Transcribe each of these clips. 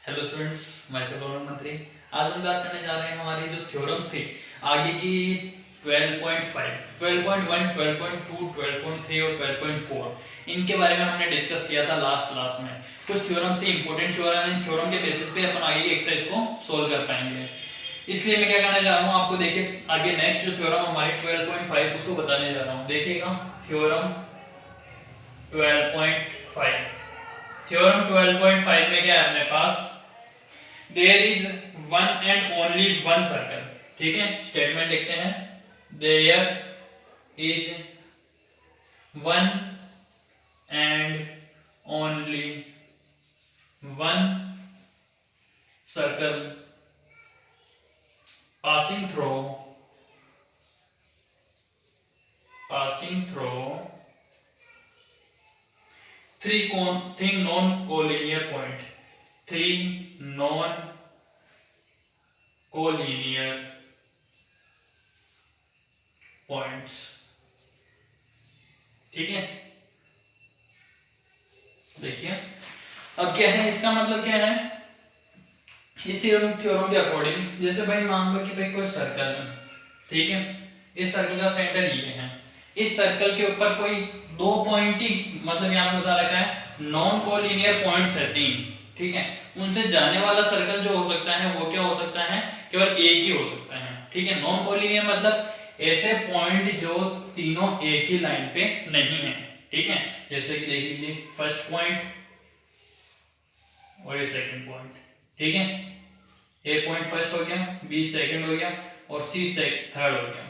Hello students, मैं से गौरव मंत्री। आज हम बात करने जा रहे हैं हमारी जो थ्योरम्स थी आगे की 12.5, 12.1, 12.2, 12.3 और 12.4 इनके बारे में हमने डिस्कस किया था लास्ट क्लास में। कुछ थ्योरम्स थे, इंपॉर्टेंट थ्योरम है, थ्योरम के बेसिस पे अपन आगे की एक्सरसाइज को सोल्व कर पाएंगे। इसलिए मैं क्या करने जा रहा हूँ, आपको देखिए आगे नेक्स्ट जो थ्योरम हमारी 12.5 उसको बताने जा रहा हूँ। देखिएगा थ्योरम 12.5। थ्योरम 12.5 में क्या है अपने पास, there is one and only one circle. ठीक है, स्टेटमेंट लिखते हैं, there is one and only one circle passing through three non-collinear point, three non-collinear points। ठीक है, देखिए अब क्या है, इसका मतलब क्या है, इस थ्योरम के अकॉर्डिंग जैसे भाई मान लो कि भाई कोई सर्कल है, ठीक है, इस सर्कल का सेंटर ये है, इस सर्कल के ऊपर कोई दो पॉइंट ही, मतलब यहाँ पे बता रखा है नॉन कोलिनियर पॉइंट्स है तीन। ठीक है, उनसे जाने वाला सर्कल जो हो सकता है वो क्या हो सकता है, केवल एक ही हो सकता है। ठीक है, नॉन कोलिनियर मतलब ऐसे पॉइंट जो तीनों एक ही लाइन पे नहीं है। ठीक है, जैसे कि देख लीजिए फर्स्ट पॉइंट और ये सेकंड पॉइंट। ठीक है, ए पॉइंट फर्स्ट हो गया, बी सेकंड हो गया और सी थर्ड हो गया।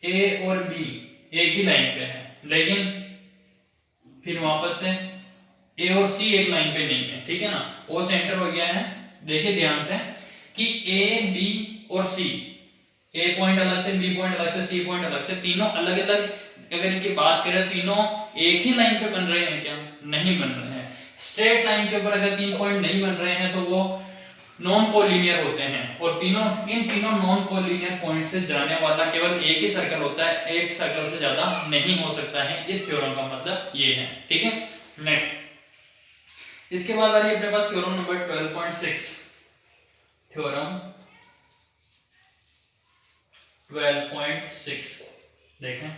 ए और बी एक ही लाइन पे है, लेकिन फिर वापस से ए और सी एक लाइन पे नहीं है। ठीक है ना, वो सेंटर हो गया है। देखिए ध्यान से कि ए बी और सी, ए पॉइंट अलग से, बी पॉइंट अलग से, सी पॉइंट अलग से, तीनों अलग अलग अगर इनकी बात करें, तीनों एक ही लाइन पे बन रहे हैं क्या? नहीं बन रहे हैं। स्ट्रेट लाइन के ऊपर अगर तीन पॉइंट नहीं बन रहे हैं तो वो नॉन कोलिनियर होते हैं, और इन तीनों नॉन कोलिनियर पॉइंट से जाने वाला केवल एक ही सर्कल होता है, एक सर्कल से ज्यादा नहीं हो सकता है। इस थ्योरम का मतलब ये है। ठीक है, नेक्स्ट इसके बाद आ रही है अपने पास थ्योरम नंबर 12.6। थ्योरम 12.6 देखें,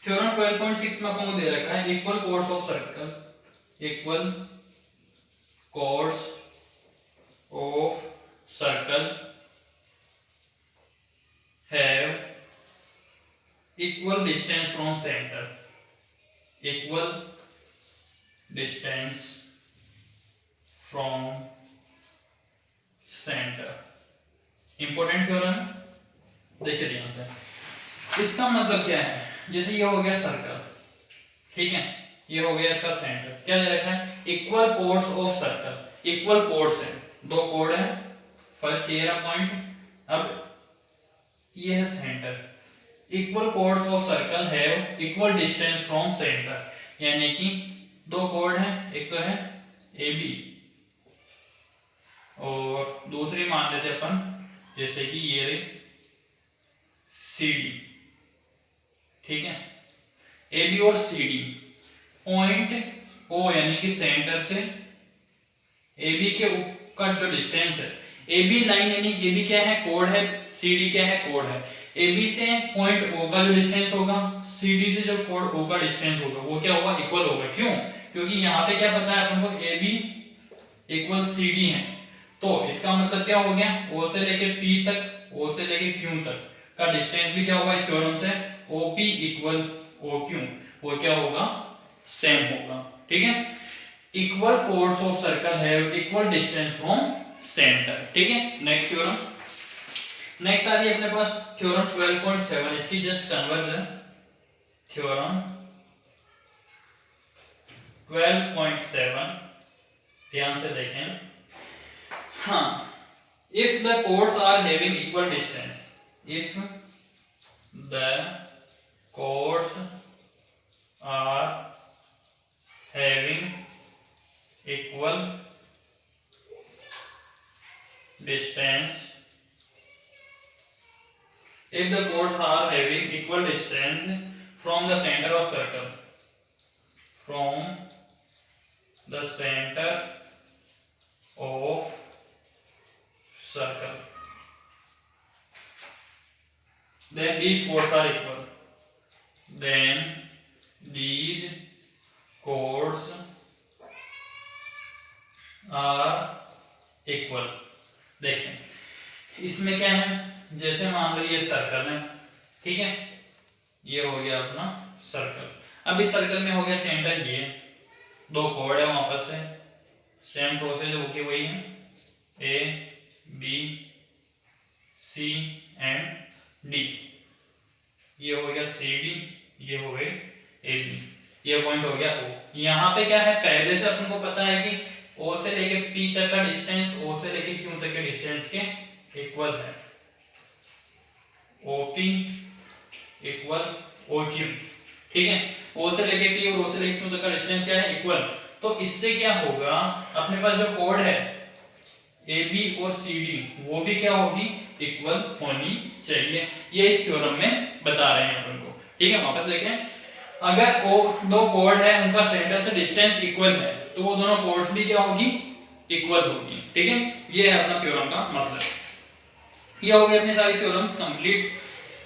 थ्योरम 12.6 में आपको दे रखा है equal chords of circle, equal course of circle have equal distance from center, equal distance from center। Important theorem, देखिए ध्यान से। इसका मतलब क्या है, जैसे ये हो गया सर्कल, ठीक है, ये हो गया इसका सेंटर, क्या दे रखा है, equal chords of circle. Equal course है, दो कोड है, फर्स्ट ये रहा पॉइंट, अब ये है centre. Equal chords of circle have equal distance from centre, यानी कि दो कोड हैं, एक तो है ए बी और दूसरी मान लेते अपन जैसे कि ये रही सी डी। ठीक है, ए बी और सी डी पॉइंट ओ यानी कि सेंटर से ए बी के का जो डिस्टेंस है, ए बी लाइन यानी ए बी क्या है, कोड है, सी डी क्या है, कोड है। ए बी से पॉइंट ओ का जो डिस्टेंस होगा, सी डी से जो कोड ओ का डिस्टेंस होगा, वो क्या होगा, इक्वल होगा। क्यों? क्योंकि यहाँ पे क्या पता है अपन को, A B equal C D है, तो इसका मतलब क्या हो गया, ओ से लेके पी तक, ओ से लेके क्यू तक का डिस्टेंस भी क्या होगा इस थ्योरम से, O P equal O Q, वो क्या होगा, सेम होगा। ठीक है, equal chords of circle have equal distance from centre. ठीक है, नेक्स्ट थ्योरम, नेक्स्ट आ रही है अपने पास थ्योरम 12.7, इसकी जस्ट कन्वर्जन। थ्योरम 12.7 ध्यान से देखें। हाँ, if the chords are having equal distance, if the chords are having equal distance, if the chords are having equal distance from the center of circle, from the center of circle, then these chords are equal. Then these chords are equal. देखें इसमें क्या है, जैसे मान लो ये circle है, ठीक है, ये हो गया अपना सर्कल। अब इस सर्कल में हो गया सेंटर, ये दो कोड है वापस से सेम प्रोसेस होके वही है, A B C and D. ये हो गया सी डी, ये हो गई ए बी, ये पॉइंट हो गया ओ। यहाँ पे क्या है, पहले से अपन को पता है कि ओ से लेके पी तक का डिस्टेंस ओ से लेके क्यू तक के डिस्टेंस के इक्वल है। ओपी इक्वल ओ क्यू, ठीक है। ओ से लेके पी और ओ से लेके क्यू तक का डिस्टेंस क्या है, इक्वल। तो इससे क्या होगा, अपने पास जो कोड है ए बी और सी डी वो भी क्या होगी, इक्वल होनी चाहिए। ये इस थ्योरम में बता रहे हैं अपन को, ठीक है। वापस देखें, अगर वो दो कोड है उनका सेंटर से डिस्टेंस इक्वल है तो वो दोनों कोड्स भी क्या होगी, इक्वल होगी, ठीक है। ये है अपना थ्योरम का मतलब। ये हो गई अपनी सारी थ्योरम्स कंप्लीट।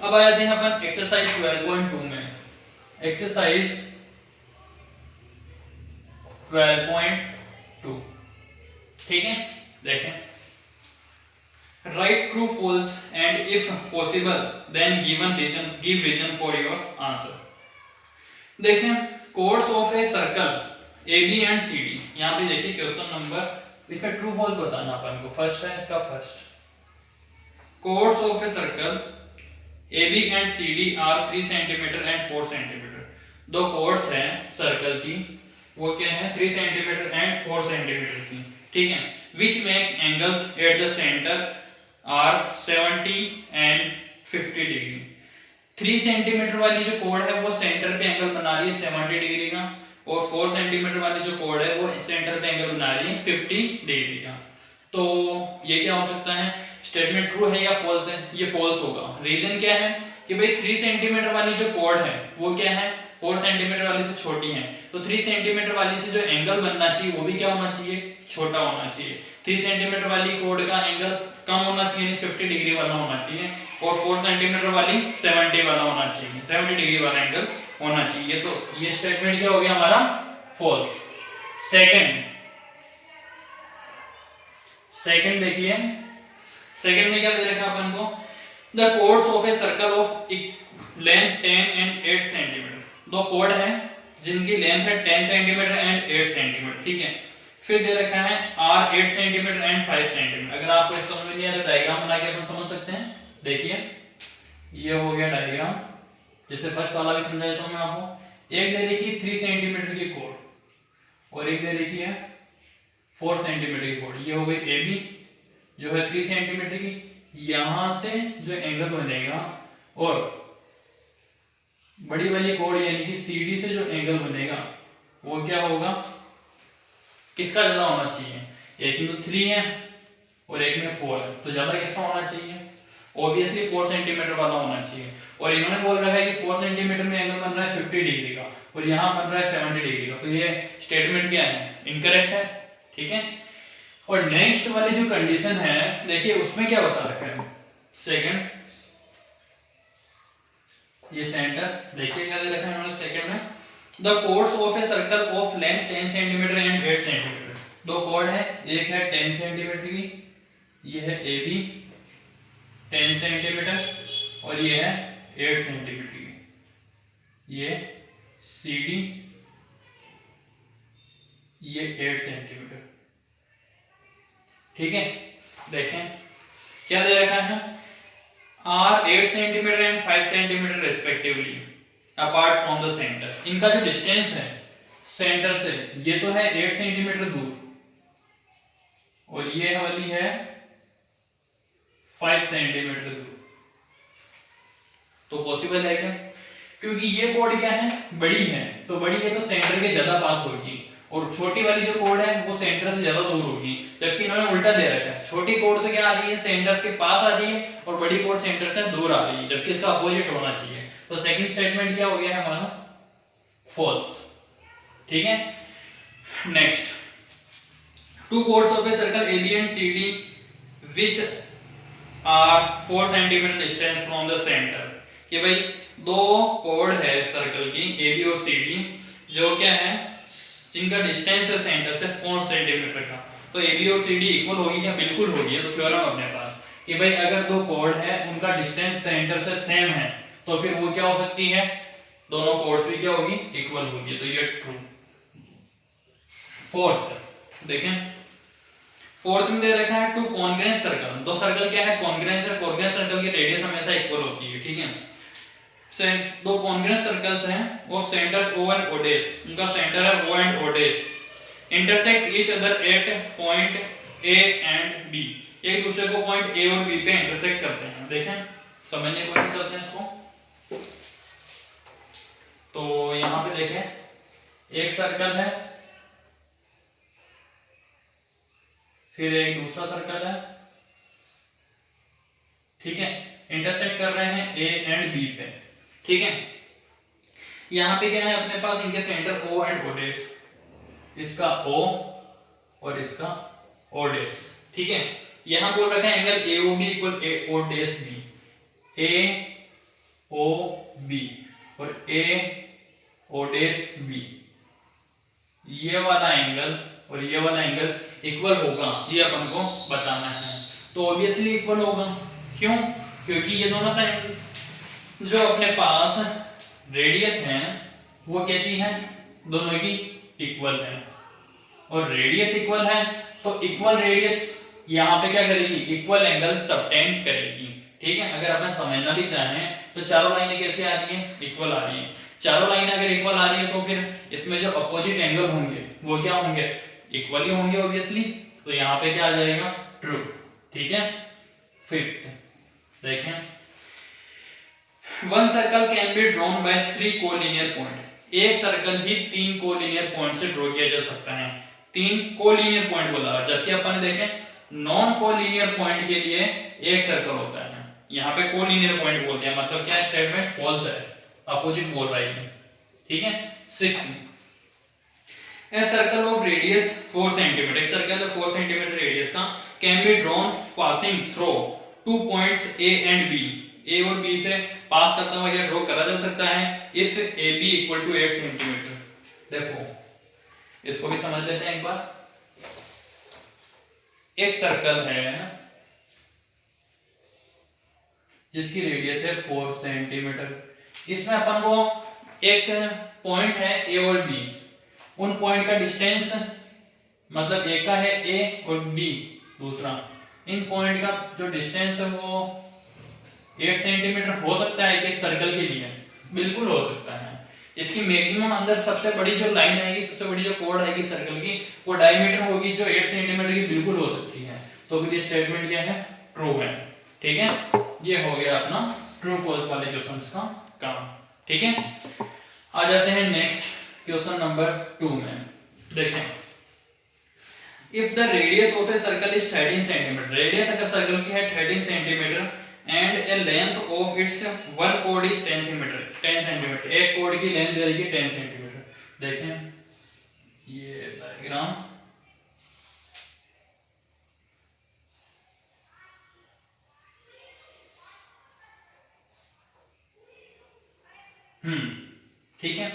अब आ जाते हैं अपन एक्सरसाइज 12.2 में। एक्सरसाइज 12.2, ठीक है। देखें, write true false and if possible then give reason for your answer. देखें, chords of a circle A B and C D. यहाँ पे देखिए क्वेश्चन नंबर, इसमें ट्रू फॉल्स बताना अपन को। फर्स्ट है इसका first, chords of a circle A B and C D are 3 centimetre and 4 centimetre. दो कोड्स हैं सर्कल की, वो क्या है, 3 सेंटीमीटर एंड 4 सेंटीमीटर की, ठीक है। Which make angles at the centre are 70 and 50 degree. 3 centimetre वाली जो कोड है वो सेंटर पे एंगल बना रही है 70 डिग्री का, और 4 सेंटीमीटर वाली जो कोड है वो सेंटर पे एंगल बना रही है 50 डिग्री का। तो ये क्या हो सकता है, स्टेटमेंट ट्रू है या फॉल्स है? ये फॉल्स होगा। रीजन क्या है कि भाई 3 सेंटीमीटर वाली जो कोड है वो क्या है, 4 सेंटीमीटर वाली से छोटी है। तो 3 सेंटीमीटर वाली से जो एंगल बनना चाहिए वो भी क्या होना चाहिए, छोटा होना चाहिए। 3 सेंटीमीटर वाली कोड का एंगल कम होना चाहिए, 50 डिग्री वाला होना चाहिए, और 4 सेंटीमीटर वाली 70 वाला होना चाहिए, 70 डिग्री वाला एंगल होना चाहिए। तो ये स्टेटमेंट क्या हो गया हमारा, फॉल्स। सेकंड देखिए, सेकंड में क्या दे रखा अपन को, the codes of a circle of length 10 and 8 centimetre. दो कोड है जिनकी लेंथ है 10 सेंटीमीटर एंड 8 सेंटीमीटर, ठीक है। फिर दे रखा है आर 8 सेंटीमीटर एंड 5 सेंटीमीटर। अगर आपको इस समझ में नहीं आया तो डायग्राम बना के अपन समझ सकते हैं। देखिए, ये हो गया डायग्राम, जैसे फर्स्ट वाला भी समझा देता हूं मैं आपको। एक दे रखी 3 सेंटीमीटर की कोड और एक दे रखी है 4 सेंटीमीटर की कोड। ये हो गई ए बी जो है 3 सेंटीमीटर की, यहां से जो एंगल बनेगा, और बड़ी वाली कोड यानी कि सी डी से जो एंगल बनेगा वो क्या होगा, किसका ज्यादा होना चाहिए, एक में तो 3 है और एक में 4 है, तो ज्यादा किसका होना चाहिए, ऑब्वियसली 4 सेंटीमीटर वाला होना चाहिए। और इन्होंने बोल रखा है कि 4 सेंटीमीटर में एंगल बन रहा है 50 डिग्री का और यहाँ बन रहा है 70 डिग्री का, तो ये स्टेटमेंट क्या है, इनकरेक्ट है, ठीक है। और नेक्स्ट वाली जो कंडीशन है देखिए, उसमें क्या बता रखा है, सेकंड, ये सेंटर देखिए क्या दे रखा है इन्होंने सेकंड में, the codes of a circle of length 10 centimetre and 8 centimetre. दो कोड है, एक है 10 सेंटीमीटर की, ये है ए बी 10 सेंटीमीटर और ये है 8 सेंटीमीटर की, ये सी डी, ये 8 सेंटीमीटर, ठीक है। देखें क्या दे रखा है, are 8 centimetre and 5 centimetre respectively apart from the centre. इनका जो डिस्टेंस है सेंटर से, ये तो है 8 सेंटीमीटर दूर और ये वाली है 5 सेंटीमीटर दूर। तो पॉसिबल है क्या, क्योंकि ये कोड क्या है, बड़ी है, तो बड़ी है तो सेंटर के ज्यादा पास होगी, और छोटी वाली जो कोड है वो सेंटर से ज्यादा दूर होगी, जबकि इन्होंने उल्टा दे रखा है, छोटी कोड तो क्या आ रही है, सेंटर के पास आ रही है, और बड़ी कोड सेंटर से दूर आ रही है, जबकि इसका अपोजिट होना चाहिए। तो सेकंड स्टेटमेंट क्या हो गया है हमारा, फॉल्स, ठीक है। Next two chords of a circle A B and C D which are 4 centimetre distance from the centre, कि भाई दो कोड है सर्कल की ए बी और सी डी जो क्या है जिनका डिस्टेंस है सेंटर से 4 सेंटीमीटर का, तो ए बी और सी डी इक्वल होगी क्या? बिल्कुल होगी। तो थ्योरम अपने पास कि भाई अगर दो कोड है उनका डिस्टेंस सेंटर से सेम है तो फिर वो क्या हो सकती है, दोनों कोड्स भी क्या होगी? इक्वल होगी। तो ये ट्रू। फोर्थ देखें, फोर्थ में दे रखा है टू कॉन्ग्रेंस सर्कल, दो सर्कल क्या है? कॉन्ग्रेंस है। कॉन्ग्रेंस सर्कल की रेडियस हमेशा इक्वल होती है, ठीक है। दो कॉन्ग्रेंस सर्कल्स हैं of centres O and O dash, उनका सेंटर है O and O dash, intersect each other at point A and B, एक दूसरे को पॉइंट A और B पे इंटरसेक्ट करते हैं। देखें, समझने की कोशिश करते हैं इसको। तो यहां पे देखें, एक सर्कल है, फिर एक दूसरा सर्कल है, ठीक है, इंटरसेक्ट कर रहे हैं A एंड B पे, ठीक है। यहां पे क्या है अपने पास, इनके centre O and O dash, इसका O और इसका O डैश, ठीक है। यहां बोल रखा है angle AOB equal AO dash B, AOB और AO डैश B, ये वाला एंगल और ये वाला एंगल इक्वल होगा, ये अपन को बताना है। तो ऑब्वियसली इक्वल होगा, क्यों? क्योंकि ये दोनों साइड जो अपने पास रेडियस है वो कैसी है? दोनों की इक्वल है, और रेडियस इक्वल है तो इक्वल रेडियस यहाँ पे क्या करेगी? इक्वल एंगल सबटेंड करेगी, ठीक है। अगर अपन समझना भी चाहें तो चारों लाइनें कैसे आ रही है? इक्वल आ रही है। चारों लाइनें अगर इक्वल आ रही है तो फिर इसमें जो अपोजिट एंगल होंगे वो क्या होंगे? इक्वल ही होंगे ऑब्वियसली। तो यहाँ पे क्या आ जाएगा? ट्रू, ठीक है। फिफ्थ देखें, one circle can be drawn by 3 collinear point, एक सर्कल ही 3 कोलिनियर पॉइंट से ड्रॉ किया जा सकता है। 3 कोलिनियर पॉइंट बोला, जबकि अपन देखें नॉन कोलिनियर पॉइंट के लिए एक सर्कल होता है, यहाँ पे कोलिनियर पॉइंट बोलते हैं, मतलब क्या स्टेटमेंट फॉल्स है, अपोजिट बोल रहा है, ठीक है। 6 A circle of radius 4 cm, एक सर्कल 4 cm रेडियस का can be drawn passing through 2 points A and B, A और B से पास करता हुआ यह ड्रॉ करा जा सकता है if AB equal to 8 cm। देखो इसको भी समझ लेते हैं एक बार। एक सर्कल है जिसकी रेडियस है 4 सेंटीमीटर, इसमें अपन को एक पॉइंट है A और B, उन पॉइंट का डिस्टेंस मतलब एक का है A और B दूसरा, इन पॉइंट का जो डिस्टेंस है वो 8 सेंटीमीटर हो सकता है कि सर्कल के लिए? बिल्कुल हो सकता है। इसकी मैक्सिमम अंदर सबसे बड़ी जो लाइन आएगी, सबसे बड़ी जो कोड आएगी सर्कल की, वो डायमीटर होगी जो 8 सेंटीमीटर की बिल्कुल हो सकती है। तो फिर ये स्टेटमेंट क्या है? ट्रू है, ठीक है। ये हो गया अपना ट्रू फॉल्स वाले क्वेश्चंस का काम, ठीक है। आ जाते हैं नेक्स्ट क्वेश्चन नंबर 2 में। देखें, if the radius of a circle is 13 centimetre, radius अगर सर्कल की है 13 centimetre and A length of its one code is 10 centimetre, एक कोड की लेंथ दे रही है 10 सेंटीमीटर। देखें ये डायग्राम, ठीक है।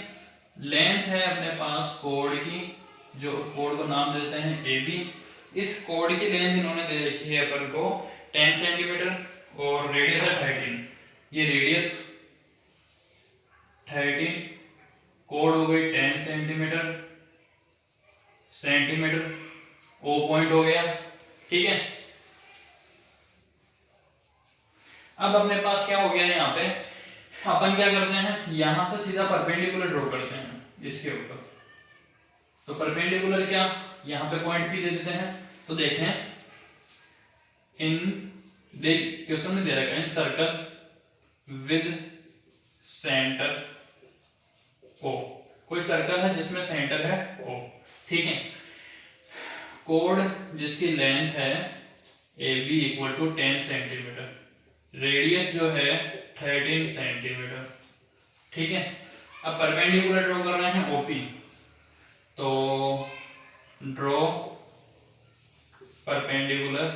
लेंथ है अपने पास कोड की, जो कोड को नाम देते हैं AB, इस कोड की लेंथ इन्होंने दे रखी है अपन को 10 सेंटीमीटर और रेडियस है 13, ये रेडियस 13, कोड हो गई 10 सेंटीमीटर, सेंटीमीटर O पॉइंट हो गया, ठीक है। अब अपने पास क्या हो गया यहाँ पे, अपन क्या करते हैं, यहां से सीधा परपेंडिकुलर ड्रॉ करते हैं इसके ऊपर। तो परपेंडिकुलर क्या, यहां पे पॉइंट भी दे देते हैं। तो देखें, इन क्वेश्चन में दे रखा है सर्कल विद सेंटर O, कोई सर्कल है जिसमें सेंटर है O, ठीक है। कोड जिसकी लेंथ है AB equal to 10 centimetre, radius जो है 13 सेंटीमीटर, ठीक है। अब परपेंडिकुलर ड्रॉ कर रहे हैं OP, तो draw perpendicular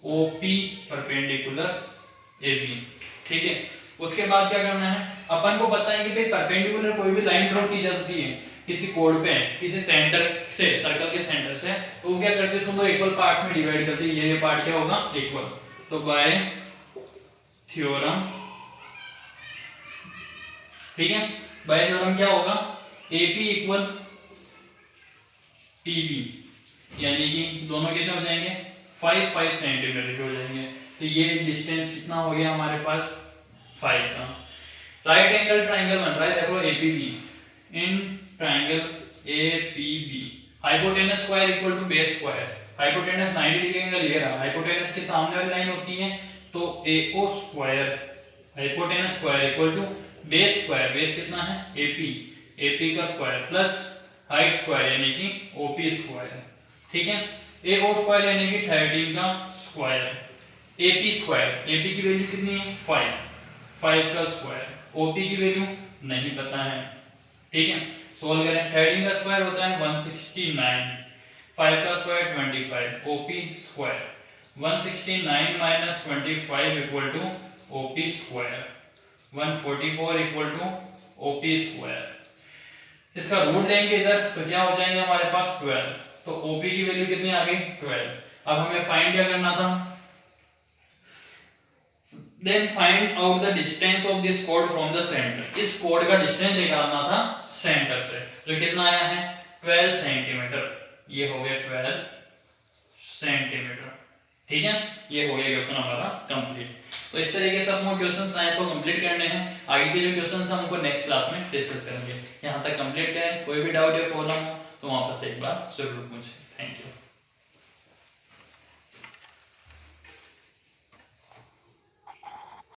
OP perpendicular AB. ठीक है, उसके बाद क्या करना है, अपन को पता है कि भाई परपेंडिकुलर कोई भी लाइन ड्रॉ की जा सकती है किसी कोड पे, किसी सेंटर से, सर्कल के सेंटर से, तो वो क्या करते हैं, उसको इक्वल पार्ट्स में डिवाइड करते हैं। ये पार्ट क्या होगा, इक्वल। तो बाय थ्योरम, ठीक है, बाय थ्योरम क्या होगा, एपी इक्वल पीबी, यानी कि दोनों कितने हो जाएंगे, 5 सेंटीमीटर के हो जाएंगे। तो ये डिस्टेंस कितना हो गया हमारे पास, 5 का। राइट एंगल ट्राइंगल बन रहा है, देखो APB, in triangle APB hypotenuse square equal to base square. Hypotenuse 90 degree angle ये रहा, हाइपोटेनस के सामने वाली लाइन होती है तो AO square, hypotenuse square equal to base square, base कितना है एपी, एपी का स्क्वायर प्लस हाइट स्क्वायर यानी कि ओपी स्क्वायर। ठीक है, एओ स्क्वायर यानी कि 13 का स्क्वायर, एपी स्क्वायर, एपी की वैल्यू कितनी है 5 का स्क्वायर, ओपी की वैल्यू नहीं पता है। ठीक है, सोल्व करें, 13 का स्क्वायर होता है 169, 5 का square 25, OP square 169 minus 25 equal to OP square, 144 equal to OP square. इसका रूट लेंगे इधर तो क्या हो जाएंगे हमारे पास 12, तो ओपी की वैल्यू कितनी आ गई 12। अब हमें फाइंड क्या करना था, then find out the distance of this कोड फ्रॉम द सेंटर। इस कोड का डिस्टेंस निकालना था सेंटर से, जो कितना आया है 12 सेंटीमीटर, ये हो गया 12 सेंटीमीटर। ठीक है, ये हो गया क्वेश्चन हमारा कंप्लीट। तो इस तरीके से आपको क्वेश्चंस आए तो कंप्लीट करने हैं, आगे के जो क्वेश्चंस हम उनको नेक्स्ट क्लास में डिस्कस करेंगे। यहाँ तक कंप्लीट करें, कोई भी डाउट या प्रॉब्लम हो तो वापस एक बार जरूर पूछें। Thank you.